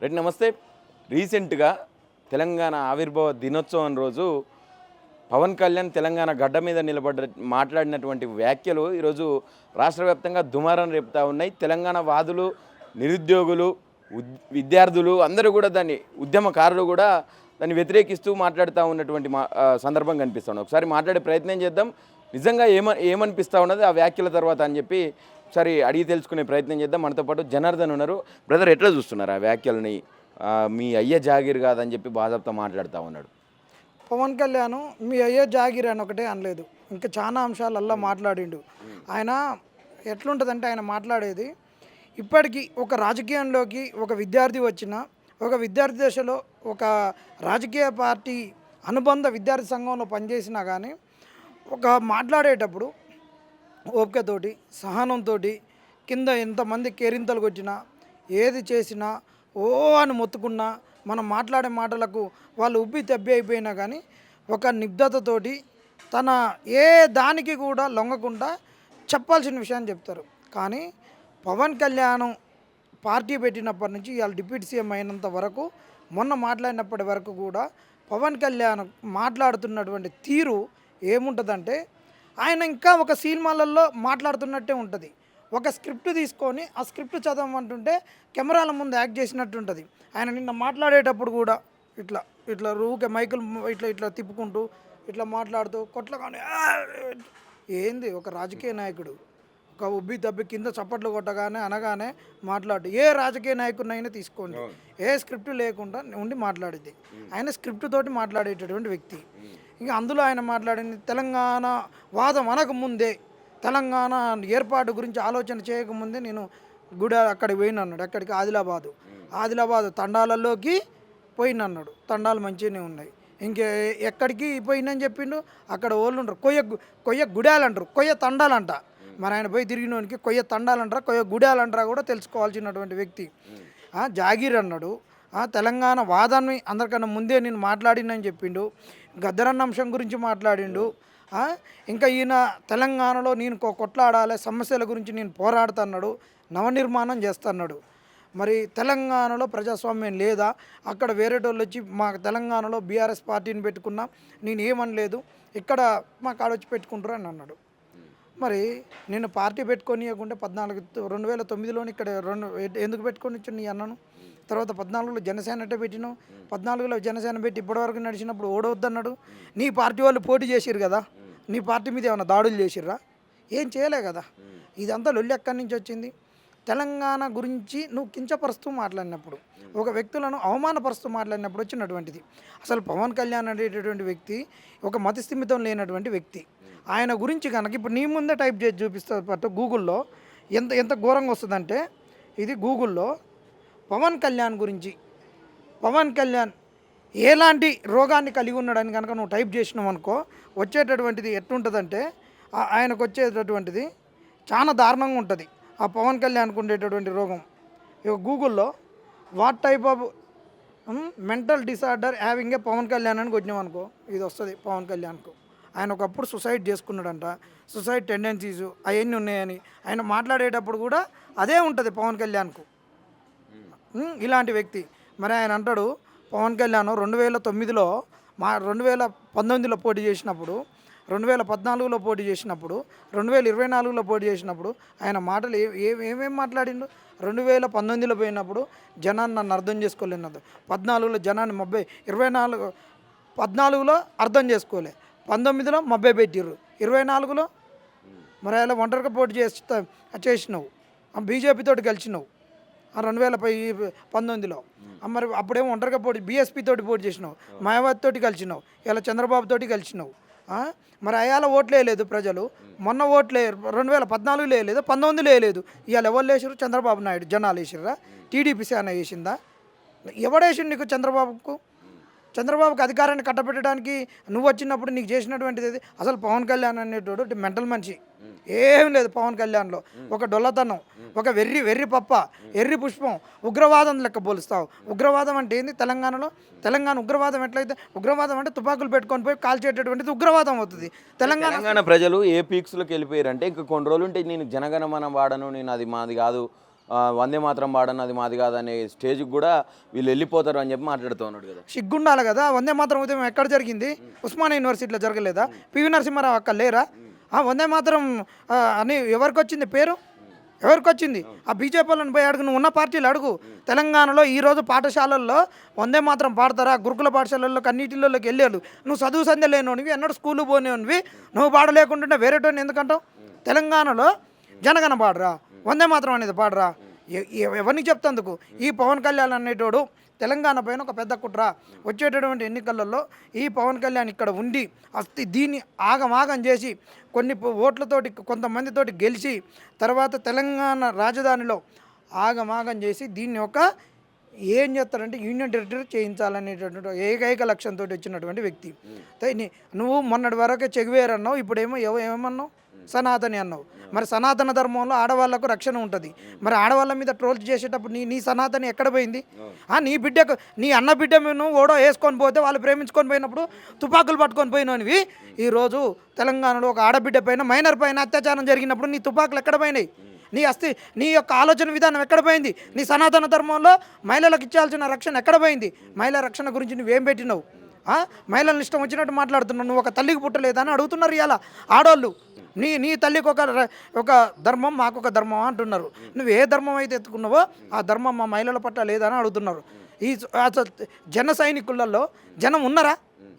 Right నమస్తే. రీసెంట్గా తెలంగాణ ఆవిర్భావ దినోత్సవం రోజు పవన్ కళ్యాణ్ తెలంగాణ గడ్డ మీద మాట్లాడినటువంటి వ్యాఖ్యలు ఈరోజు రాష్ట్ర వ్యాప్తంగా దుమారం రేపుతా ఉన్నాయి. తెలంగాణ వాదులు, నిరుద్యోగులు, విద్యార్థులు అందరూ కూడా ఉద్యమకారులు కూడా దాన్ని వ్యతిరేకిస్తూ మాట్లాడుతూ ఉన్నటువంటి సందర్భం కనిపిస్తుంది. ఒకసారి మాట్లాడే ప్రయత్నం చేద్దాం. నిజంగా ఏమనిపిస్తూ ఉన్నది ఆ వ్యాఖ్యల తర్వాత అని చెప్పి ఒకసారి అడిగి తెలుసుకునే ప్రయత్నం చేద్దాం. మనతో పాటు జనార్దన్ ఉన్నారు. బ్రదర్, ఎట్లా చూస్తున్నారు ఆ వ్యాఖ్యలని? మీ అయ్య జాగీర్ కాదని చెప్పి బాధతో మాట్లాడుతూ ఉన్నాడు. పవన్ కళ్యాణ్ మీ అయ్యే జాగిరి అని ఒకటే అనలేదు, ఇంకా చాలా అంశాలల్లా మాట్లాడిండు. ఆయన ఎట్లుంటుందంటే ఆయన మాట్లాడేది ఇప్పటికీ ఒక రాజకీయంలోకి ఒక విద్యార్థి వచ్చిన ఒక విద్యార్థి దశలో ఒక రాజకీయ పార్టీ అనుబంధ విద్యార్థి సంఘంలో పనిచేసినా కానీ ఒక మాట్లాడేటప్పుడు ఓపికతోటి సహనంతో కింద ఎంతమంది కేరింతలు కొట్టినా ఏది చేసినా ఓ అని మొత్తుకున్నా మనం మాట్లాడే మాటలకు వాళ్ళు ఉబ్బి తబ్బి అయిపోయినా కానీ ఒక నిబద్ధతతోటి తన ఏ దానికి కూడా లొంగకుండా చెప్పాల్సిన విషయాన్ని చెప్తారు. కానీ పవన్ కళ్యాణ్ పార్టీ పెట్టినప్పటి నుంచి ఇవాళ డిప్యూటీ సీఎం అయినంత వరకు మొన్న మాట్లాడినప్పటి వరకు కూడా పవన్ కళ్యాణ్ మాట్లాడుతున్నటువంటి తీరు ఏముంటుందంటే ఆయన ఇంకా ఒక సినిమాలలో మాట్లాడుతున్నట్టే ఉంటుంది. ఒక స్క్రిప్ట్ తీసుకొని ఆ స్క్రిప్ట్ చదవమంటుంటే కెమెరాల ముందు యాక్ట్ చేసినట్టు ఉంటుంది. ఆయన నిన్న మాట్లాడేటప్పుడు కూడా ఇట్లా ఇట్లా రూకే మైకులు ఇట్లా ఇట్లా తిప్పుకుంటూ ఇట్లా మాట్లాడుతూ కొట్లగానే ఏంది ఒక రాజకీయ నాయకుడు ఒక ఉబ్బి తబ్బి కింద చప్పట్లు కొట్టగానే అనగానే మాట్లాడు. ఏ రాజకీయ నాయకుడినైనా తీసుకోండి, ఏ స్క్రిప్ట్ లేకుండా ఉండి మాట్లాడేది. ఆయన స్క్రిప్ట్ తోటి మాట్లాడేటటువంటి వ్యక్తి. ఇంకా అందులో ఆయన మాట్లాడింది తెలంగాణ వాదం అనకముందే, తెలంగాణ ఏర్పాటు గురించి ఆలోచన చేయకముందే నేను అక్కడికి పోయినన్నాడు. అక్కడికి ఆదిలాబాదు తండాలలోకి పోయినన్నాడు. తండాలు మంచిగానే ఉన్నాయి. ఎక్కడికి పోయినని చెప్పిండు. అక్కడ వాళ్ళు ఉంటారు, కొయ్య గుడాలు అంటారు, కొయ్య తండాలంట. మరి ఆయన పోయి తిరిగినోనికి కొయ్య తండాలంటారా కొయ్య గుడాలంటారా కూడా తెలుసుకోవాల్సినటువంటి వ్యక్తి. జాగీర్ అన్నాడు. తెలంగాణ వాదాన్ని అందరికన్నా ముందే నేను మాట్లాడినని చెప్పిండు. గద్దరన్న అంశం గురించి మాట్లాడిండు. ఇంకా ఈయన తెలంగాణలో నేను కొట్లాడాలి, సమస్యల గురించి నేను పోరాడుతున్నాడు, నవనిర్మాణం చేస్తున్నాడు. మరి తెలంగాణలో ప్రజాస్వామ్యం లేదా? అక్కడ వేరేటోళ్ళు వచ్చి మా తెలంగాణలో బీఆర్ఎస్ పార్టీని పెట్టుకున్నా నేను ఏమనలేదు, ఇక్కడ మా కాడొచ్చి పెట్టుకుంటారు అని అన్నాడు. మరి నేను పార్టీ పెట్టుకోనియకుంటే 2009లో ఇక్కడ ఎందుకు పెట్టుకొని నీ అన్నాను. తర్వాత 14లో జనసేన అంటే పెట్టినావు. 14లో జనసేన పెట్టి ఇప్పటివరకు నడిచినప్పుడు ఓడవద్దన్నాడు. నీ పార్టీ వాళ్ళు పోటీ చేసిర్రు కదా, నీ పార్టీ మీద ఏమైనా దాడులు చేసిర్రా? ఏం చేయలే కదా. ఇదంతా లొల్లి ఎక్కడి నుంచి వచ్చింది? తెలంగాణ గురించి నువ్వు కించపరుస్తూ మాట్లాడినప్పుడు, ఒక వ్యక్తులను అవమానపరుస్తూ మాట్లాడినప్పుడు వచ్చినటువంటిది. అసలు పవన్ కళ్యాణ్ అనేటటువంటి వ్యక్తి ఒక మతిస్థిమితం లేనటువంటి వ్యక్తి. ఆయన గురించి కనుక ఇప్పుడు నీ ముందే టైప్ చేసి చూపిస్తా పట్టు గూగుల్లో ఎంత ఘోరంగా వస్తుందంటే, ఇది గూగుల్లో పవన్ కళ్యాణ్ గురించి, పవన్ కళ్యాణ్ ఎలాంటి రోగాన్ని కలిగి ఉన్నాడని కనుక నువ్వు టైప్ చేసినావు అనుకో, వచ్చేటటువంటిది ఎట్లుంటుందంటే ఆయనకు వచ్చేటటువంటిది చాలా దారుణంగా ఉంటుంది. ఆ పవన్ కళ్యాణ్కి ఉండేటటువంటి రోగం ఇక గూగుల్లో what type of mental disorder having a Pawan Kalyan అని కొట్టినాం అనుకో, ఇది వస్తుంది పవన్ కళ్యాణ్కు. ఆయన ఒకప్పుడు సూసైడ్ చేసుకున్నాడంట, సూసైడ్ టెండెన్సీస్ అవన్నీ ఉన్నాయని ఆయన మాట్లాడేటప్పుడు కూడా అదే ఉంటుంది పవన్ కళ్యాణ్కు. ఇలాంటి వ్యక్తి. మరి ఆయన అంటాడు పవన్ కళ్యాణ్ 2009లో 2019లో పోటీ చేసినప్పుడు, 2014లో పోటీ చేసినప్పుడు, 2024లో పోటీ చేసినప్పుడు ఆయన మాటలు ఏమేమి మాట్లాడిండు. 2019లో పోయినప్పుడు జనాన్ని నన్ను అర్థం చేసుకోలేనది, 14లో జనాన్ని 14లో అర్థం చేసుకోలే, 19లో మబ్బై పెట్టిర్రు, 24లో మరి అలా ఒంటరిగా పోటీ చేసినావు, బీజేపీతోటి కలిసినావు 2019లో. మరి అప్పుడేమో ఒంటరిగా బీఎస్పీ తోటి పోటీ చేసినావు, మాయావతి తోటి కలిసినావు, ఇలా చంద్రబాబు తోటి కలిసినావు. మరి అయాల ఓట్లు వేయలేదు ప్రజలు, మొన్న ఓట్లు 2014లో వేయలేదు, 19లో వేయలేదు. ఇవాళ ఎవరు వేసారు? చంద్రబాబు నాయుడు జనాలు వేసిర్రా? టీడీపీ సేన వేసిందా? ఎవడేసిండు నీకు? చంద్రబాబుకి అధికారాన్ని కట్టబెట్టడానికి నువ్వు వచ్చినప్పుడు నీకు చేసినటువంటిది అసలు పవన్ కళ్యాణ్ అనేటోడు మెంటల్ మనిషి. ఏం లేదు పవన్ కళ్యాణ్లో. ఒక డొల్లతనం, ఒక వెర్రి పప్ప, ఎర్రి పుష్పం, ఉగ్రవాదం లెక్క పోలుస్తావు. ఉగ్రవాదం అంటే ఏంది? తెలంగాణ ఉగ్రవాదం ఎట్లయితే ఉగ్రవాదం అంటే తుపాకులు పెట్టుకొని పోయి కాల్చేటటువంటిది ఉగ్రవాదం అవుతుంది. తెలంగాణ ప్రజలు ఏ పీక్స్లోకి వెళ్ళిపోయారంటే ఇంకా కొన్ని రోజులు ఉంటే నేను జనగణమన వాడను, నేను అది మాది కాదు, వందే మాత్రం పాడన్నది మాది కాదనే స్టేజ్కి కూడా వీళ్ళు వెళ్ళిపోతారు అని చెప్పి మాట్లాడుతూ ఉన్నాడు కదా. సిగ్గుండాలి కదా. వందే మాత్రం ఉద్యమం ఎక్కడ జరిగింది? ఉస్మానియా యూనివర్సిటీలో జరగలేదా? పివి నరసింహారావు అక్కడ లేరా? వందే మాత్రం అని ఎవరికి వచ్చింది పేరు? ఎవరికి వచ్చింది? ఆ బీజేపీ వాళ్ళని పోయి అడుగు, నువ్వు ఉన్న పార్టీలు అడుగు. తెలంగాణలో ఈరోజు పాఠశాలల్లో వందే మాత్రం పాడతారా? గురుకుల పాఠశాలల్లో అన్నిటిలోకి వెళ్ళాడు. నువ్వు చదువు సంధ్య లేనివి, ఎన్నడూ స్కూలు పోనివి, నువ్వు పాడలేకుంటుంటే వేరేటోని ఎందుకంటావు? తెలంగాణలో జనగణ పాడరా, వందే మాత్రం అనేది పాడరా. ఎవరిని చెప్తందుకు? ఈ పవన్ కళ్యాణ్ అనేటోడు తెలంగాణ పైన ఒక పెద్ద కుట్ర. వచ్చేటటువంటి ఎన్నికలలో ఈ పవన్ కళ్యాణ్ ఇక్కడ ఉండి దీన్ని ఆగమాగం చేసి కొన్ని ఓట్లతోటి కొంతమందితోటి గెలిచి తర్వాత తెలంగాణ రాజధానిలో ఆగమాగం చేసి దీన్ని ఒక ఏం చేస్తారంటే యూనియన్ టెరిటరీ చేయించాలనేటటువంటి ఏకైక లక్ష్యంతో వచ్చినటువంటి వ్యక్తి. నువ్వు మొన్నటి వరకు చెగువేరు అన్నావు, ఇప్పుడేమో ఏమన్నావు? సనాతని అన్నావు. మరి సనాతన ధర్మంలో ఆడవాళ్లకు రక్షణ ఉంటుంది. మరి ఆడవాళ్ళ మీద ట్రోల్ చేసేటప్పుడు నీ సనాతని ఎక్కడ పోయింది? నీ బిడ్డకు, నీ అన్న బిడ్డ నువ్వు ఓడో వేసుకొని పోతే వాళ్ళు ప్రేమించుకొని పోయినప్పుడు తుపాకులు పట్టుకొని పోయినవి. ఈరోజు తెలంగాణలో ఒక ఆడబిడ్డ పైన, మైనర్ పైన అత్యాచారం జరిగినప్పుడు నీ తుపాకులు ఎక్కడ పోయినాయి? నీ యొక్క ఆలోచన విధానం ఎక్కడ పోయింది? నీ సనాతన ధర్మంలో మహిళలకు ఇచ్చాల్సిన రక్షణ ఎక్కడ పోయింది? మహిళా రక్షణ గురించి నువ్వేం పెట్టినావు? మహిళలను ఇష్టం వచ్చినట్టు మాట్లాడుతున్నావు. నువ్వు ఒక తల్లికి పుట్టలేదా అని అడుగుతున్నారు ఇలా ఆడవాళ్ళు. నీ తల్లికి ఒక ధర్మం, మాకు ఒక ధర్మం అంటున్నారు. నువ్వు ఏ ధర్మం అయితే ఎత్తుకున్నావో ఆ ధర్మం మా మహిళల పట్ల లేదని అడుగుతున్నారు. ఈ జన సైనికులలో జనం ఉన్నారా?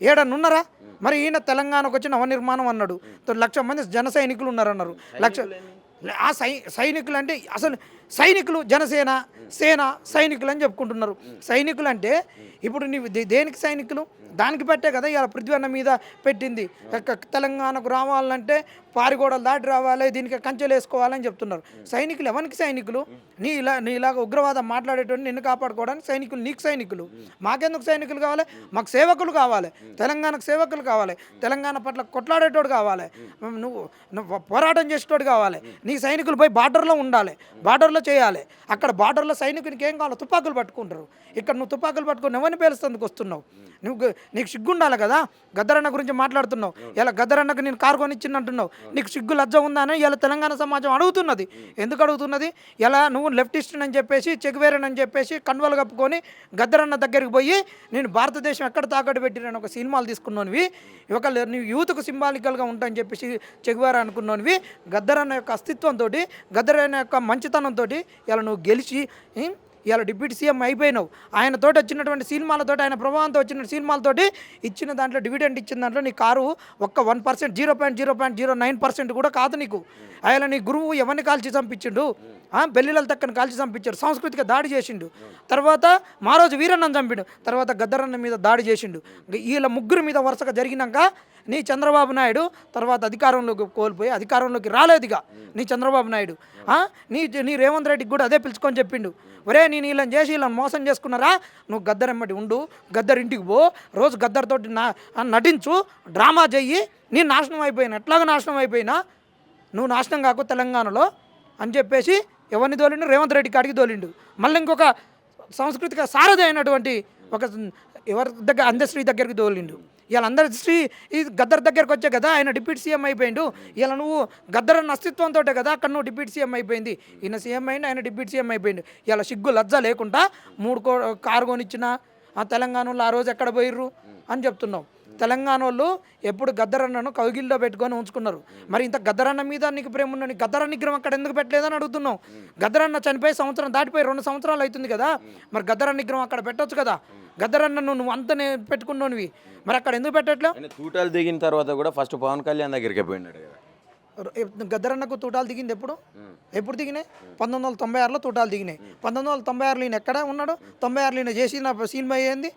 ఏడన్నున్నారా? మరి ఈయన తెలంగాణకు వచ్చి నవనిర్మాణం అన్నాడు. 1,00,000 మంది జన సైనికులు ఉన్నారన్నారు. ఆ సైనికులు అంటే అసలు సైనికులు జనసేన సేన సైనికులు అని చెప్పుకుంటున్నారు. సైనికులు అంటే ఇప్పుడు నీవు దేనికి సైనికులు? దానికి పెట్టే కదా ఇలా పృథ్వీ అన్న మీద పెట్టింది. తెలంగాణకు రావాలంటే పారిగోడలు దాటి రావాలి, దీనికి కంచెలు వేసుకోవాలని చెప్తున్నారు. సైనికులు ఎవరికి సైనికులు? నీలాగా ఉగ్రవాదం మాట్లాడేటువంటి నిన్ను కాపాడుకోవడానికి సైనికులు. నీకు సైనికులు. మాకెందుకు సైనికులు కావాలి? మాకు సేవకులు కావాలి. తెలంగాణకు సేవకులు కావాలి. తెలంగాణ పట్ల కొట్లాడేటోడు కావాలి. నువ్వు పోరాటం చేసేటోడు కావాలి. నీ సైనికులు పోయి బార్డర్లో ఉండాలి, బార్డర్లో చేయాలి. అక్కడ బార్డర్లో సైనికునికి ఏం కావాలో? తుపాకులు పట్టుకుంటారు. ఇక్కడ నువ్వు తుపాకులు పట్టుకుని ఎవరిని పేలుస్తేందుకు వస్తున్నావు? నీకు సిగ్గుండాలి కదా. గద్దరన్న గురించి మాట్లాడుతున్నావు. ఇలా గద్దరన్నకు నేను కారు కొనిచ్చింది అంటున్నావు. నీకు సిగ్గు లజ్జ ఉందా అని ఇలా తెలంగాణ సమాజం అడుగుతున్నది. ఎందుకు అడుగుతున్నది? ఇలా నువ్వు లెఫ్టిస్ట్ అని చెప్పేసి, చెగువేరని చెప్పేసి కండువలు కప్పుకొని గద్దరన్న దగ్గరికి పోయి నేను భారతదేశం ఎక్కడ తాకట్టు పెట్టినని ఒక సినిమాలు తీసుకున్నోనివి, నువ్వు యూత్కు సింబాలికల్గా ఉంటాయని చెప్పేసి చెగువేర అనుకున్నోనివి. గద్దరన్న యొక్క అస్తిత్వంతో, గద్దరన్న యొక్క మంచితనంతో ఇలా నువ్వు గెలిచి ఇవాళ డిప్యూటీ సీఎం అయిపోయినావు. ఆయనతోటి వచ్చినటువంటి సినిమాలతోటి, ఆయన ప్రభావంతో వచ్చిన సినిమాలతోటి ఇచ్చిన దాంట్లో డివిడెండ్ ఇచ్చిన దాంట్లో నీ కారు ఒక్క 1%, 0.09% కూడా కాదు నీకు. ఆయన నీ గురువు ఎవరిని కాల్చి చంపించిండు? బెల్లిల తక్కని కాల్చి చంపించాడు. సాంస్కృతిక దాడి చేసిండు. తర్వాత మారోజు వీరన్నను చంపిండు. తర్వాత గద్దరన్న మీద దాడి చేసిండు. వీళ్ళ ముగ్గురు మీద వరుసగా జరిగినాక నీ చంద్రబాబు నాయుడు తర్వాత అధికారంలోకి కోల్పోయి అధికారంలోకి రాలేదుగా నీ చంద్రబాబు నాయుడు. నీ రేవంత్ రెడ్డికి కూడా అదే పిలుచుకొని చెప్పిండు, ఒరే నేను వీళ్ళని చేసి వీళ్ళని మోసం చేసుకున్నారా, నువ్వు గద్దర్ ఎమ్మటి ఉండు, గద్దర్ ఇంటికి పో, రోజు గద్దర్తోటి నటించు, డ్రామా చెయ్యి, నేను నాశనం అయిపోయినా, ఎట్లాగా నాశనం అయిపోయినా నువ్వు నాశనం కాకు తెలంగాణలో అని చెప్పేసి ఎవరిని తోలిండు? రేవంత్ రెడ్డి కాడికి తోలిండు. మళ్ళీ ఇంకొక సాంస్కృతిక సారథి అయినటువంటి ఒక ఎవరి దగ్గర అందశ్రీ దగ్గరికి తోలిండు. ఇలా అందరి ఈ గద్దర్ దగ్గరకు వచ్చే కదా ఆయన డిప్యూటీ సీఎం అయిపోయిండు. ఇలా నువ్వు గద్దర్ అన్న అస్తిత్వంతో కదా అక్కడ నువ్వు డిప్యూటీ సీఎం అయిపోయింది. ఈయన సీఎం అయింది, ఆయన డిప్యూటీ సీఎం అయిపోయిండు. ఇలా సిగ్గు లజ్జ లేకుండా 3 కారు కొనిచ్చిన తెలంగాణలో ఆ రోజు ఎక్కడ పోయిర్రు అని చెప్తున్నావు. తెలంగాణ వాళ్ళు ఎప్పుడు గద్దరన్నను కౌగిల్లో పెట్టుకొని ఉంచుకున్నారు. మరి ఇంత గద్దరన్న మీద నీకు ప్రేమ ఉన్న గద్దరన్న విగ్రహం అక్కడ ఎందుకు పెట్టలేదని అడుగుతున్నావు. గద్దరన్న చనిపోయి సంవత్సరం దాటిపోయి 2 సంవత్సరాలు అవుతుంది కదా. మరి గద్దరన్న విగ్రహం అక్కడ పెట్టొచ్చు కదా. గద్దరన్న నువ్వు అంతనే పెట్టుకున్నావువి, మరి అక్కడ ఎందుకు పెట్టట్లేవు? తూటాలు దిగిన తర్వాత కూడా ఫస్ట్ పవన్ కళ్యాణ్ దగ్గరికి పోయినాడు కదా. గద్దరన్నకు తూటాలు దిగింది ఎప్పుడు దిగినాయి? 1996లో తూటాలు దిగినాయి. 1996లో ఈయన ఎక్కడ ఉన్నాడు? 96లో ఈయన చేసిన సినిమా ఏంది?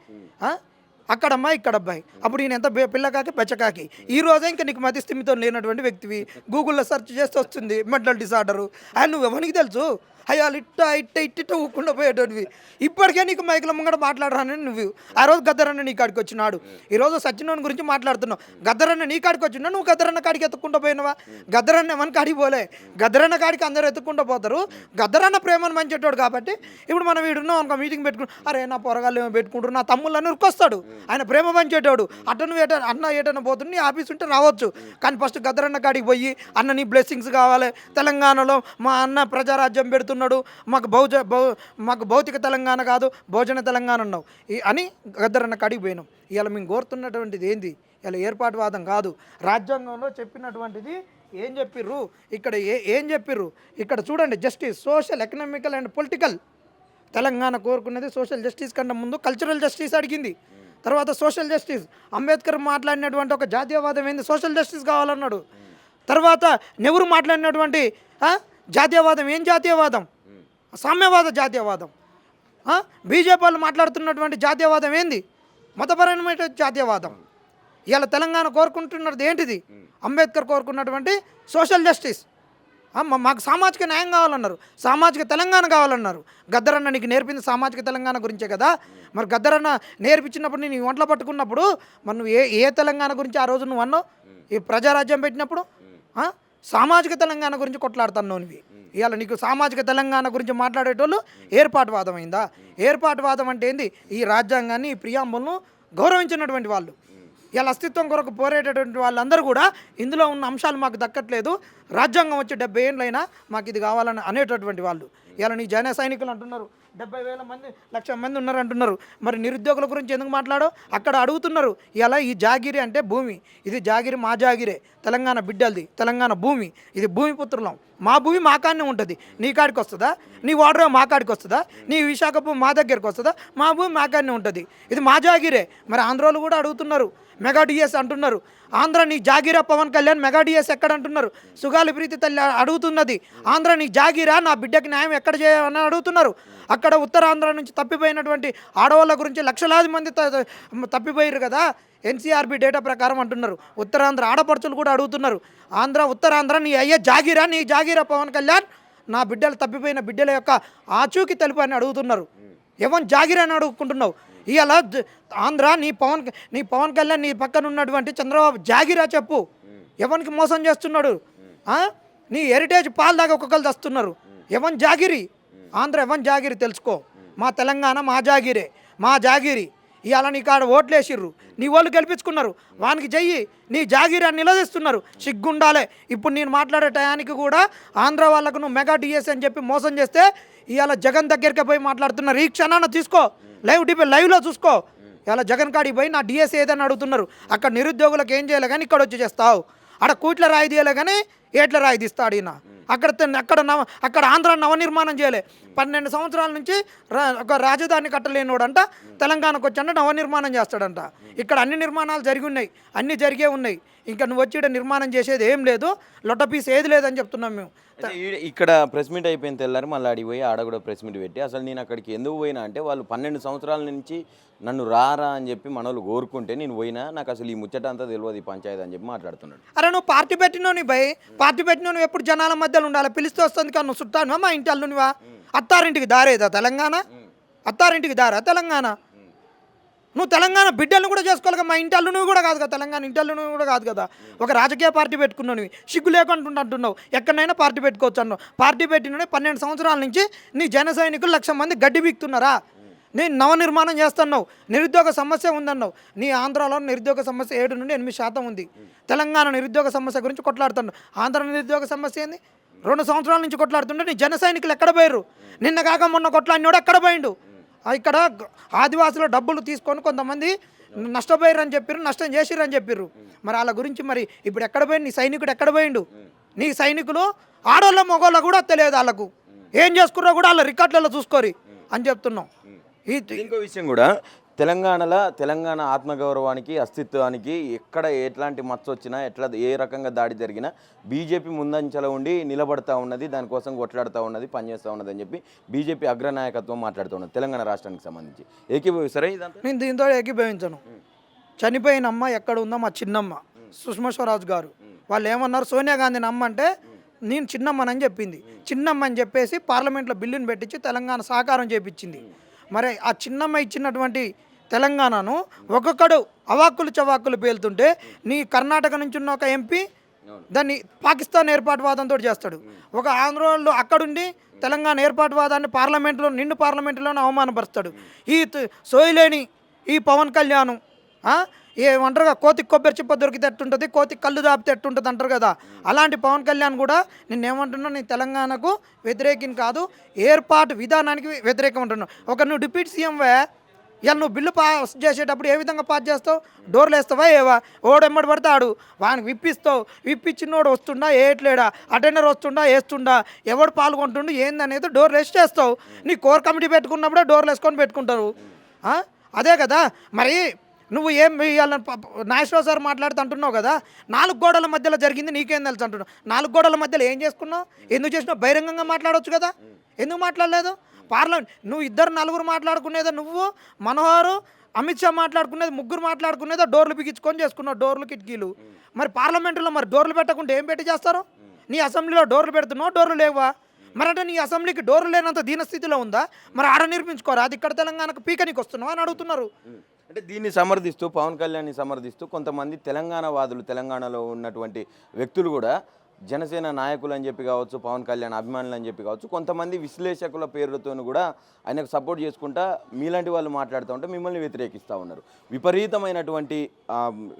అక్కడమ్మా ఇక్కడ అబ్బాయి. అప్పుడు ఈయన ఎంత పిల్లకాకి బెచ్చకాకి. ఈ రోజే ఇంకా నీకు మతి స్థిమితం లేనటువంటి వ్యక్తివి. గూగుల్లో సెర్చ్ చేస్తే వస్తుంది మెంటల్ డిసార్డరు. ఆయన నువ్వు ఎవరికి తెలుసు? అయ్యా ఇట్ట ఊకుండా పోయేటోనివి. ఇప్పటికే నీకు మైకుల ముంగట మాట్లాడరానని నువ్వు. ఆ రోజు గద్దరన్న నీ కాడికి వచ్చినాడు. ఈరోజు సచినోని గురించి మాట్లాడుతున్నావు. గద్దరన్న నీ కాడికి వచ్చినా నువ్వు గద్దరన్న కాడికి ఎత్తుకుంటూ పోయినవా? గద్దరన్న ఎవరి కాడికి పోలే. గద్దరన్న కాడికి అందరూ ఎత్తుకుంటూ పోతారు. గద్దరన్న ప్రేమను మంచేటోడు కాబట్టి ఇప్పుడు మనం వీడున్నాం అనుకో మీటింగ్ పెట్టుకుని, అరే నా పొరగాళ్ళు ఏమో పెట్టుకుంటారు, నా తమ్ముళ్ళని ఉరికొస్తాడు. ఆయన ప్రేమ పంచేటోడు. అటను అన్న ఏటన్నా పోతుంది నీ ఆఫీస్ ఉంటే రావచ్చు, కానీ ఫస్ట్ గద్దరన్న కాడికి పోయి అన్న నీ బ్లెస్సింగ్స్ కావాలి, తెలంగాణలో మా అన్న ప్రజారాజ్యం పెడుతున్నాడు, మాకు భౌతిక తెలంగాణ కాదు భోజన తెలంగాణ అన్నావు అని గద్దరన్న కాడికి పోయినాం. ఇవాళ మేము కోరుతున్నటువంటిది ఏంది? ఇలా ఏర్పాటువాదం కాదు. రాజ్యాంగంలో చెప్పినటువంటిది ఏం చెప్పిర్రు, ఇక్కడ ఏం చెప్పిర్రు ఇక్కడ చూడండి. Justice, social, economical and political. Telangana కోరుకున్నది సోషల్ జస్టిస్ కన్నా ముందు కల్చరల్ జస్టిస్ అడిగింది, తర్వాత సోషల్ జస్టిస్. అంబేద్కర్ మాట్లాడినటువంటి ఒక జాతీయవాదం ఏంది? సోషల్ జస్టిస్ కావాలన్నాడు. తర్వాత నెహ్రూ మాట్లాడినటువంటి జాతీయవాదం ఏం జాతీయవాదం? సామ్యవాద జాతీయవాదం. బీజేపీ వాళ్ళు మాట్లాడుతున్నటువంటి జాతీయవాదం ఏంది? మతపరమైన జాతీయవాదం. ఇవాళ తెలంగాణ కోరుకుంటున్నది ఏంటిది? అంబేద్కర్ కోరుకున్నటువంటి సోషల్ జస్టిస్. మాకు సామాజిక న్యాయం కావాలన్నారు, సామాజిక తెలంగాణ కావాలన్నారు. గద్దరన్న నీకు నేర్పింది సామాజిక తెలంగాణ గురించే కదా. మరి గద్దరన్న నేర్పించినప్పుడు నేను ఒంట్లో పట్టుకున్నప్పుడు మరి నువ్వు ఏ తెలంగాణ గురించి ఆ రోజు నువ్వు అన్నావు? ఈ ప్రజారాజ్యం పెట్టినప్పుడు సామాజిక తెలంగాణ గురించి కొట్లాడుతున్నావు నువ్వు. ఇవాళ నీకు సామాజిక తెలంగాణ గురించి మాట్లాడేటోళ్ళు ఏర్పాటువాదం అయిందా? ఏర్పాటువాదం అంటే ఏంది? ఈ రాజ్యాంగాన్ని, ఈ ప్రియాంబుల్ను గౌరవించినటువంటి వాళ్ళు, ఇలా అస్తిత్వం కొరకు పోరేటటువంటి వాళ్ళందరూ కూడా ఇందులో ఉన్న అంశాలు మాకు దక్కట్లేదు, రాజ్యాంగం వచ్చి 70 ఏళ్ళైనా మాకు ఇది కావాలని అనేటటువంటి వాళ్ళు. ఇలా నీ జన సైనికులు అంటున్నారు 70,000 మంది, 1,00,000 మంది ఉన్నారు అంటున్నారు. మరి నిరుద్యోగుల గురించి ఎందుకు మాట్లాడో అక్కడ అడుగుతున్నారు. ఇలా ఈ జాగిరి అంటే భూమి, ఇది జాగిరి మా జాగిరే, తెలంగాణ బిడ్డలది, తెలంగాణ భూమి, ఇది భూమి పుత్రులం, మా భూమి మా కాడనే ఉంటుంది. నీ కాడికి వస్తుందా? నీ వాటర్ మా కాడికి వస్తుందా? నీ విశాఖ భూమి మా దగ్గరికి వస్తుందా? మా భూమి మా కాడనే ఉంటుంది, ఇది మా జాగిరే. మరి ఆంధ్రోలు కూడా అడుగుతున్నారు, మెగా డిఎస్ అంటున్నారు. ఆంధ్ర నీ జాగిరా పవన్ కళ్యాణ్, మెగా డిఎస్ ఎక్కడ అంటున్నారు. సుగాలి ప్రీతి తల్లి అడుగుతున్నది, ఆంధ్ర నీ జాగిరా, నా బిడ్డకి న్యాయం ఎక్కడ చేయని అడుగుతున్నారు. అక్కడ ఉత్తరాంధ్ర నుంచి తప్పిపోయినటువంటి ఆడవాళ్ళ గురించి లక్షలాది మంది తప్పిపోయారు కదా, ఎన్సీఆర్బీ డేటా ప్రకారం అంటున్నారు. ఉత్తరాంధ్ర ఆడపడుచులు కూడా అడుగుతున్నారు, ఉత్తరాంధ్ర నీ అయ్యే జాగిరా, నీ జాగిరా పవన్ కళ్యాణ్, నా బిడ్డలు తప్పిపోయిన బిడ్డల యొక్క ఆచూకీ తెలుపు అని అడుగుతున్నారు. ఎవరు జాగిరా అని అడుగుకుంటున్నావు? ఇవాళ ఆంధ్ర నీ పవన్ కళ్యాణ్ నీ పక్కన ఉన్నటువంటి చంద్రబాబు జాగిరా చెప్పు, ఎవరికి మోసం చేస్తున్నాడు? నీ హెరిటేజ్ పాలు దాకా ఒక్కొక్కరు తెస్తున్నారు. ఎవన్ జాగిరి? ఆంధ్ర ఎవన్ జాగిరి తెలుసుకో. మా తెలంగాణ మా జాగిరే, మా జాగిరి. ఇవాళ నీ కాడ ఓట్లేసిర్రు, నీ వాళ్ళు గెలిపించుకున్నారు, వానికి చెయ్యి, నీ జాగిరి అని నిలదీస్తున్నారు. సిగ్గుండాలే. ఇప్పుడు నేను మాట్లాడే టయానికి కూడా ఆంధ్ర వాళ్ళకు నువ్వు మెగా డిఎస్ అని చెప్పి మోసం చేస్తే ఇవాళ జగన్ దగ్గరికి పోయి మాట్లాడుతున్నారు. ఈ క్షణాన్ని తీసుకో, లైవ్లో చూసుకో. ఇలా జగన్ కాడికి పోయి నా డిఎస్ ఏదని అడుగుతున్నారు. అక్కడ నిరుద్యోగులకు ఏం చేయలే కానీ ఇక్కడ వచ్చి చేస్తావు. అక్కడ కూట్ల రాయి తీయలే కానీ ఏట్ల రాయి తీస్తాడు ఈయన. అక్కడ ఆంధ్ర నవనిర్మాణం చేయలే. 12 సంవత్సరాల నుంచి ఒక రాజధాని కట్టలేనోడంట తెలంగాణకు వచ్చి నవనిర్మాణం చేస్తాడంట. ఇక్కడ అన్ని నిర్మాణాలు జరిగి ఉన్నాయి, అన్నీ జరిగే ఉన్నాయి. ఇంకా నువ్వు వచ్చి నిర్మాణం చేసేది ఏం లేదు, లొట్టపీస్ ఏది లేదని చెప్తున్నాం మేము. ఇక్కడ ప్రెస్ మీట్ అయిపోయిన తెల్లారి మళ్ళీ అడిగి పోయి ఆడ కూడా ప్రెస్ మీట్ పెట్టి అసలు నేను అక్కడికి ఎందుకు పోయినా అంటే వాళ్ళు 12 సంవత్సరాల నుంచి నన్ను రారా అని చెప్పి మనోళ్ళు కోరుకుంటే నేను పోయినా, నాకు అసలు ఈ ముచ్చట అంతా తెలియదు ఈ పంచాయతీ అని చెప్పి మాట్లాడుతున్నాడు. అరే నువ్వు పార్టీ పెట్టినోని భయ్, పార్టీ పెట్టినోని ఎప్పుడు జనాల మధ్యలో ఉండాలి, పిలిస్తే వస్తుంది కానీ నువ్వు చుట్టానువా మా ఇంటి అల్లునివా? అత్తారింటికి దారేదా తెలంగాణ? అత్తారింటికి దారా తెలంగాణ? నువ్వు తెలంగాణ బిడ్డలను కూడా చేసుకోవాలి. మా ఇంటి అల్లునివి కూడా కాదు కదా, తెలంగాణ ఇంటి అల్లునివి కూడా కాదు కదా. ఒక రాజకీయ పార్టీ పెట్టుకున్నావు, సిగ్గు లేకుండా అంటున్నావు. ఎక్కడైనా పార్టీ పెట్టుకోవచ్చు అన్నావు. పార్టీ పెట్టిన 12 సంవత్సరాల నుంచి నీ జన సైనికులు 1,00,000 మంది గడ్డి బీక్తున్నారా? నేను నవనిర్మాణం చేస్తున్నావు. నిరుద్యోగ సమస్య ఉందన్నావు. నీ ఆంధ్రాలో నిరుద్యోగ సమస్య 7 నుండి 8% ఉంది. తెలంగాణ నిరుద్యోగ సమస్య గురించి కొట్లాడుతున్నావు. ఆంధ్ర నిరుద్యోగ సమస్య ఏంది? 2 సంవత్సరాల నుంచి కొట్లాడుతుంటే నీ జన సైనికులు ఎక్కడ పోయారు? నిన్న కాక మొన్న కొట్లాడినోడు ఎక్కడ పోయిండు? ఇక్కడ ఆదివాసుల డబ్బులు తీసుకొని కొంతమంది నష్టపోయారని చెప్పారు, నష్టం చేసిరని చెప్పారు. మరి వాళ్ళ గురించి మరి ఇప్పుడు ఎక్కడ పోయిండు? నీ సైనికుడు ఎక్కడ పోయిండు? నీ సైనికులు ఆడోళ్ళ మగోళ్ళ కూడా తెలియదు, వాళ్ళకు ఏం చేసుకున్నా కూడా వాళ్ళ రికార్డులలో చూసుకోరి అని చెప్తున్నాం. ఇంకో విషయం కూడా, తెలంగాణ ఆత్మగౌరవానికి, అస్తిత్వానికి ఎక్కడ ఎట్లాంటి మచ్చ వచ్చినా, ఏ రకంగా దాడి జరిగినా బీజేపీ ముందంచెలో ఉండి నిలబడతా ఉన్నది, దానికోసం కొట్లాడుతూ ఉన్నది, పనిచేస్తూ ఉన్నది అని చెప్పి బీజేపీ అగ్రనాయకత్వం మాట్లాడుతూ ఉన్నది తెలంగాణ రాష్ట్రానికి సంబంధించి. ఏకీభవిస్తారా ఇదంతా? నేను దీంతో ఏకీభవించను. చనిపోయిన అమ్మ ఎక్కడ ఉందో మా చిన్నమ్మ సుష్మా స్వరాజ్ గారు వాళ్ళు ఏమన్నారు? సోనియా గాంధీని అమ్మ అంటే నేను చిన్నమ్మనని చెప్పింది. చిన్నమ్మ అని చెప్పేసి పార్లమెంట్లో బిల్లుని పెట్టించి తెలంగాణ సాకారం చేపించింది. మరి ఆ చిన్నమ్మ ఇచ్చినటువంటి తెలంగాణను ఒక్కొక్కడు అవాక్కులు చవాక్కులు పేలుతుంటే నీ కర్ణాటక నుంచి ఉన్న ఒక ఎంపీ దాన్ని పాకిస్తాన్ ఏర్పాటువాదంతో చేస్తాడు. ఒక ఆంధ్రలో అక్కడుండి తెలంగాణ ఏర్పాటువాదాన్ని నిండు పార్లమెంటులోనే అవమానపరుస్తాడు. ఈ సోయిలేని ఈ పవన్ కళ్యాణ్ ఏమంటారుగా కోతికి కొబ్బరి చిప్ప దొరికితే ఎట్టుంటుంది, కోతికి కళ్ళు దాపితే ఎట్టుంటుంది అంటారు కదా. అలాంటి పవన్ కళ్యాణ్ కూడా నేనేమంటున్నా, నేను తెలంగాణకు వ్యతిరేకిని కాదు, ఏర్పాటు విధానానికి వ్యతిరేకం అంటున్నాను. నువ్వు డిప్యూటీ సీఎంవే, ఇలా నువ్వు బిల్లు పాస్ చేసేటప్పుడు ఏ విధంగా పాస్ చేస్తావు? డోర్లు వేస్తావా ఏవా? ఓడెమ్మడి పడతాడు, వానికి విప్పిస్తావు, విప్పించినోడు వస్తుండా వేయట్లేడా, అటెండర్ వస్తుండా వేస్తుండా, ఎవడు పాల్గొంటుండు ఏందనేది డోర్లు వేసి చేస్తావు. నీ కోర్ కమిటీ పెట్టుకున్నప్పుడే డోర్లు వేసుకొని పెట్టుకుంటారు. అదే కదా మరి. నువ్వు ఏం నాగేశ్వరరావు సార్ మాట్లాడుతూ అంటున్నావు కదా, 4 గోడల మధ్యలో జరిగింది నీకేం తెలుసు అంటున్నావు. 4 గోడల మధ్యలో ఏం చేసుకున్నావు? ఎందుకు చేసినావు? బహిరంగంగా మాట్లాడవచ్చు కదా, ఎందుకు మాట్లాడలేదు? పార్లమెంట్ నువ్వు 2-4 మాట్లాడుకునేదో, నువ్వు మనోహర్ అమిత్ షా మాట్లాడుకునేది, 3 మాట్లాడుకునేదో డోర్లు బిగించుకొని చేసుకున్నావు, డోర్లు కిటికీలు. మరి పార్లమెంటులో మరి డోర్లు పెట్టకుంటే ఏం పెట్టి చేస్తారు? నీ అసెంబ్లీలో డోర్లు పెడుతున్నావు, డోర్లు లేవా? మరి అంటే నీ అసెంబ్లీకి డోర్లు లేనంత దీనస్థితిలో ఉందా? మరి ఆడ నిర్మించుకోరా, అది ఇక్కడ తెలంగాణకు పీకనికి వస్తున్నావా అని అడుగుతున్నారు. అంటే దీన్ని సమర్థిస్తూ, పవన్ కళ్యాణ్ని సమర్థిస్తూ కొంతమంది తెలంగాణ వాదులు, తెలంగాణలో ఉన్నటువంటి వ్యక్తులు కూడా జనసేన నాయకులు అని చెప్పి కావచ్చు, పవన్ కళ్యాణ్ అభిమానులు అని చెప్పి కావచ్చు, కొంతమంది విశ్లేషకుల పేరుతో కూడా ఆయనకు సపోర్ట్ చేసుకుంటా మీలాంటి వాళ్ళు మాట్లాడుతూ ఉంటే మిమ్మల్ని వ్యతిరేకిస్తూ ఉన్నారు. విపరీతమైనటువంటి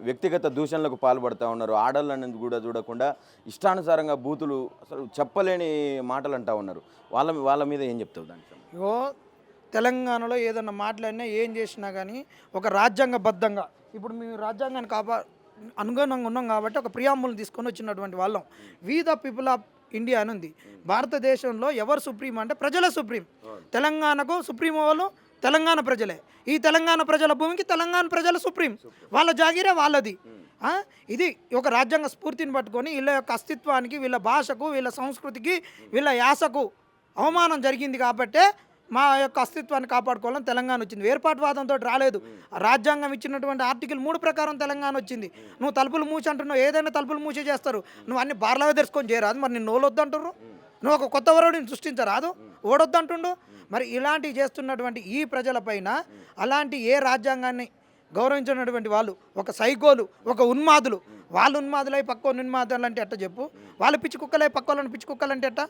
వ్యక్తిగత దూషణలకు పాల్పడుతూ ఉన్నారు. ఆడళ్ళని కూడా చూడకుండా ఇష్టానుసారంగా బూతులు, అసలు చెప్పలేని మాటలు అంటూ ఉన్నారు. వాళ్ళ మీద ఏం చెప్తావు దానికి? తెలంగాణలో ఏదన్నా మాట్లాడినా ఏం చేసినా కానీ ఒక రాజ్యాంగబద్ధంగా, ఇప్పుడు మేము రాజ్యాంగాన్ని అనుగుణంగా ఉన్నాం కాబట్టి ఒక ప్రియాంబుల్ని తీసుకొని వచ్చినటువంటి వాళ్ళం. We the people of India అని ఉంది. భారతదేశంలో ఎవరు సుప్రీం అంటే ప్రజల సుప్రీం. తెలంగాణకు సుప్రీం వాళ్ళు తెలంగాణ ప్రజలే. ఈ తెలంగాణ ప్రజల భూమికి తెలంగాణ ప్రజల సుప్రీం. వాళ్ళ జాగీరే వాళ్ళది. ఇది ఒక రాజ్యాంగ స్ఫూర్తిని పట్టుకొని వీళ్ళ యొక్క అస్తిత్వానికి, వీళ్ళ భాషకు, వీళ్ళ సంస్కృతికి, వీళ్ళ యాసకు అవమానం జరిగింది కాబట్టే మా యొక్క అస్తిత్వాన్ని కాపాడుకోవాలని తెలంగాణ వచ్చింది. వేర్పాటువాదంతో రాలేదు. రాజ్యాంగం ఇచ్చినటువంటి ఆర్టికల్ 3 ప్రకారం తెలంగాణ వచ్చింది. నువ్వు తలుపులు మూసి అంటున్నావు, ఏదైనా తలుపులు మూసి చేస్తారు. నువ్వు అన్ని బార్లవే తెరుచుకొని చేయరాదు. మరి నిన్ను ఓలొద్దంటున్నారు, నువ్వు ఒక కొత్త వరుడిని సృష్టించరాదు, ఓడొద్దంటుండు. మరి ఇలాంటివి చేస్తున్నటువంటి ఈ ప్రజలపైన అలాంటి ఏ రాజ్యాంగాన్ని గౌరవించినటువంటి వాళ్ళు ఒక సైకోలు, ఒక ఉన్మాదులు, వాళ్ళు ఉన్మాదులై పక్క ఉన్మాదులు అంటే ఎట్ట చెప్పు? వాళ్ళు పిచ్చి కుక్కలై పక్క వాళ్ళని పిచ్చి కుక్కలు అంటే ఎట్ట?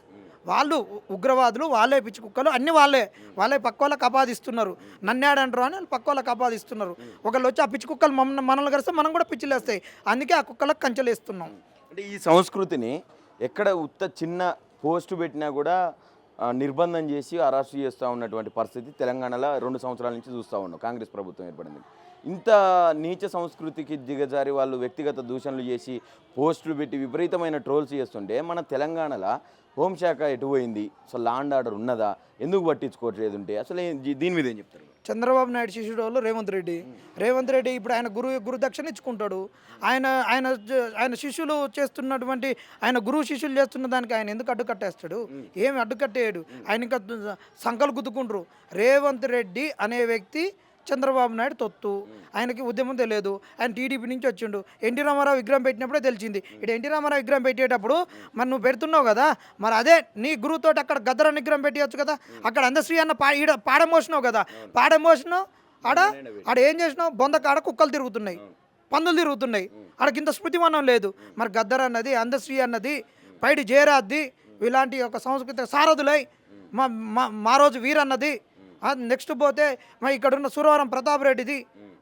వాళ్ళు ఉగ్రవాదులు, వాళ్ళే పిచ్చి కుక్కలు, అన్నీ వాళ్ళే పక్క వాళ్ళకి ఆపాదిస్తున్నారు. నన్నేడంటారు అని వాళ్ళు పక్క వాళ్ళకి ఆపాదిస్తున్నారు. ఒకళ్ళు వచ్చి ఆ పిచ్చి కుక్కలు మనల్ని కలిస్తే మనం కూడా పిచ్చిలేస్తాయి. అందుకే ఆ కుక్కలకు కంచెలేస్తున్నాం. అంటే ఈ సంస్కృతిని ఎక్కడ చిన్న పోస్టు పెట్టినా కూడా నిర్బంధం చేసి అరెస్ట్ చేస్తూ ఉన్నటువంటి పరిస్థితి తెలంగాణలో 2 సంవత్సరాల నుంచి చూస్తూ ఉన్నాం. కాంగ్రెస్ ప్రభుత్వం ఏర్పడింది. ఇంత నీచ సంస్కృతికి దిగజారి వాళ్ళు వ్యక్తిగత దూషణలు చేసి పోస్టులు పెట్టి విపరీతమైన ట్రోల్స్ చేస్తుంటే మన తెలంగాణలో హోంశాఖ ఎటుపోయింది? అసలు లా అండ్ ఆర్డర్ ఉన్నదా? ఎందుకు పట్టించుకోవట్లేదు? ఉంటే అసలు దీని మీద ఏం చెప్తారు? చంద్రబాబు నాయుడు శిష్యుడు వాళ్ళు రేవంత్ రెడ్డి ఇప్పుడు ఆయన గురుదక్షిణ ఇచ్చుకుంటాడు. ఆయన శిష్యులు చేస్తున్నటువంటి, ఆయన గురువు శిష్యులు చేస్తున్న దానికి ఆయన ఎందుకు అడ్డుకట్టేస్తాడు? ఏమి అడ్డుకట్టేయడు. ఆయన ఇంకా సంకలు గుద్దుకుంటారు. రేవంత్ రెడ్డి అనే వ్యక్తి చంద్రబాబు నాయుడు తొత్తు. ఆయనకి ఉద్యమం తెలియదు. ఆయన టీడీపీ నుంచి వచ్చిండు. ఎన్టీ రామారావు విగ్రహం పెట్టినప్పుడే తెలిసింది. ఇక్కడ ఎన్టీ రామారావు విగ్రహం పెట్టేటప్పుడు మరి నువ్వు పెడుతున్నావు కదా, మరి అదే నీ గురువుతో అక్కడ గద్దర విగ్రహం పెట్టవచ్చు కదా. అక్కడ అందశ్రీ అన్న ఈడ పాడమోసినావు కదా, పాడమోసినావు. ఆడ ఏం చేసినావు? బొందకాడ కుక్కలు తిరుగుతున్నాయి, పందులు తిరుగుతున్నాయి. ఆడకింత స్మృతిమానం లేదు. మరి గద్దర్ అన్నది, అందశ్రీ అన్నది, పైడి జయరాజ్ది, ఇలాంటి ఒక సాంస్కృతిక సారథులై మా రోజు వీరన్నది. నెక్స్ట్ పోతే మరి ఇక్కడ ఉన్న సురవరం ప్రతాప్ రెడ్డిది.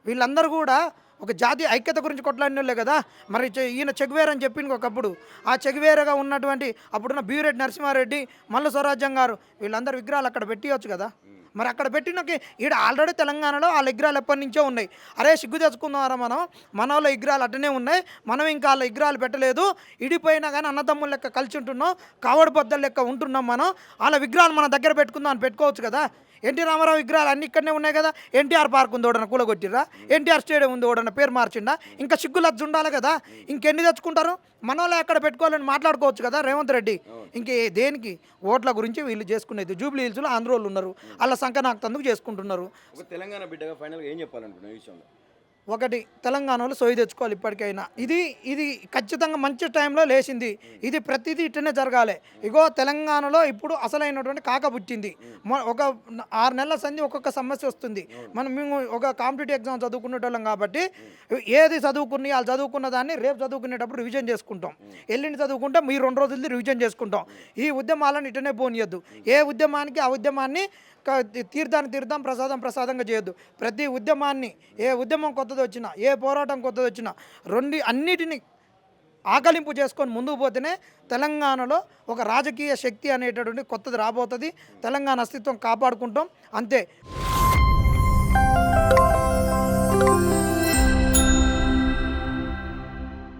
వీళ్ళందరూ కూడా ఒక జాతీయ ఐక్యత గురించి కొట్లాడినోళ్ళే కదా. మరి ఈయన చెగువేర అని చెప్పింది ఒకప్పుడు. ఆ చెగువేరగా ఉన్నటువంటి అప్పుడున్న బీరెడ్డి నరసింహారెడ్డి, మల్ల స్వరాజ్యం గారు, వీళ్ళందరూ విగ్రహాలు అక్కడ పెట్టియచ్చు కదా. మరి అక్కడ పెట్టినకి ఈడ ఆల్రెడీ తెలంగాణలో వాళ్ళ విగ్రహాలు ఎప్పటి నుంచో ఉన్నాయి. అరే సిగ్గు తెచ్చుకుందారా, మన వాళ్ళ విగ్రహాలు అట్టనే ఉన్నాయి, మనం ఇంకా వాళ్ళ విగ్రహాలు పెట్టలేదు. ఇడిపోయినా కానీ అన్నదమ్ముల లెక్క కలిసి ఉంటున్నాం, కావడి బద్దల లెక్క ఉంటున్నాం. మనం వాళ్ళ విగ్రహాలు మన దగ్గర పెట్టుకుందాం అని పెట్టుకోవచ్చు కదా. ఎన్టీ రామారావు విగ్రహాలు అన్ని ఇక్కడనే ఉన్నాయి కదా. ఎన్టీఆర్ పార్క్ ఉంది, ఓడన కూలగొట్టిరా. ఎన్టీఆర్ స్టేడియం ఉంది, ఓడన పేరు మార్చిండా. ఇంకా సిగ్గులజ్జు ఉండాలి కదా. ఇంకెన్ని తెచ్చుకుంటారు? మన వాళ్ళే అక్కడ పెట్టుకోవాలని మాట్లాడుకోవచ్చు కదా రేవంత్ రెడ్డి. ఇంకే దేనికి? ఓట్ల గురించి వీళ్ళు చేసుకునేది. జూబ్లీ హిల్స్లో ఆంధ్రోళ్ళు ఉన్నారు, వాళ్ళ సంఖ్య నాకు తందుకు చేసుకుంటున్నారు. తెలంగాణ బిడ్డగా ఫైనల్గా ఏం చెప్పాలనుకున్నా ఈ విషయంలో? ఒకటి, తెలంగాణలో సోయి తెచ్చుకోవాలి ఇప్పటికైనా. ఇది ఖచ్చితంగా మంచి టైంలో లేచింది. ఇది ప్రతిదీ ఇట్టనే జరగాలి. ఇగో తెలంగాణలో ఇప్పుడు అసలైనటువంటి కాక పుట్టింది. ఒక 6 నెలల సంధి ఒక్కొక్క సమస్య వస్తుంది. మేము ఒక కాంపిటేటివ్ ఎగ్జామ్ చదువుకునేటోళ్ళం కాబట్టి ఏది చదువుకుని వాళ్ళు చదువుకున్న దాన్ని రేపు చదువుకునేటప్పుడు రివిజన్ చేసుకుంటాం. ఎల్లుండి చదువుకుంటే మీ 2 రోజులది రివిజన్ చేసుకుంటాం. ఈ ఉద్యమాలను ఇట్టనే పోనీయద్దు. ఏ ఉద్యమానికి ఆ ఉద్యమాన్ని తీర్థం ప్రసాదంగా చేయొద్దు. ప్రతి ఉద్యమాన్ని, ఏ ఉద్యమం కొత్తది వచ్చినా, ఏ పోరాటం కొత్తది వచ్చినా అన్నిటిని ఆకలింపు చేసుకొని ముందుకు పోతేనే తెలంగాణలో ఒక రాజకీయ శక్తి అనేటటువంటి కొత్తది రాబోతుంది. తెలంగాణ అస్తిత్వం కాపాడుకుంటాం అంతే.